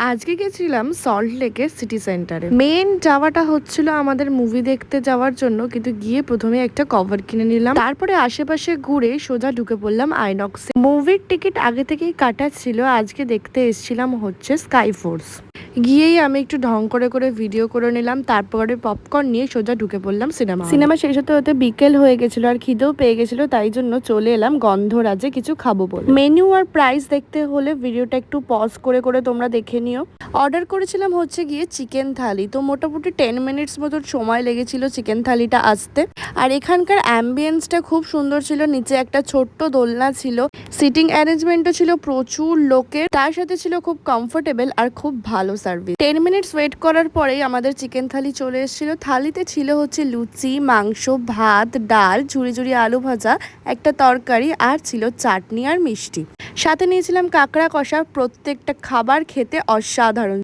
আজকে গেছিলাম সল্ট লেকের সিটি সেন্টারে। মেন যাওয়াটা হচ্ছিল আমাদের মুভি দেখতে যাওয়ার জন্য, কিন্তু গিয়ে প্রথমে একটা কভার কিনে নিলাম, তারপরে আশেপাশে ঘুরে সোজা ঢুকে পড়লাম আইনক্সে। মুভির টিকিট আগে থেকেই কাটা ছিল। আজকে দেখতে এসেছিলাম হচ্ছে স্কাই ফোর্স। গিয়েই আমি একটু ঢং করে করে ভিডিও করে নিলাম, তারপরে পপকর্ন নিয়ে সোজা ঢুকে পড়লাম সিনেমা শেষ হতে হতে বিকেল হয়ে গেছিল আর খিদেও পেয়ে গেছিল, তাই জন্য চলে এলাম গন্ধরাজে কিছু খাবো বলে। মেনু আর প্রাইস দেখতে হলে ভিডিওটা একটু পজ করে করে তোমরা দেখে নিও। অর্ডার করেছিলাম হচ্ছে গিয়ে চিকেন থালি, তো মোটামুটি 10 মিনিটস মতো সময় লেগেছিল চিকেন থালিটা আসতে। আর এখানকার অ্যাম্বিয়েন্সটা খুব সুন্দর ছিল। নিচে একটা ছোট্ট দোলনা ছিল, সিটিং অ্যারেঞ্জমেন্টও ছিল প্রচুর লোকের, তার সাথে ছিল খুব কমফোর্টেবল আর খুব ভালো সার্ভিস। 10 মিনিটস ওয়েট করার পরেই আমাদের চিকেন থালি চলে এসেছিল। থালিতে ছিল হচ্ছে লুচি, মাংস, ভাত, ডাল, ঝুরি ঝুরি আলু ভাজা, একটা তরকারি, আর ছিল চাটনি আর মিষ্টি। সাথে নিয়েছিলাম কাঁকড়া কষা। প্রত্যেকটা খাবার খেতে অসাধারণ।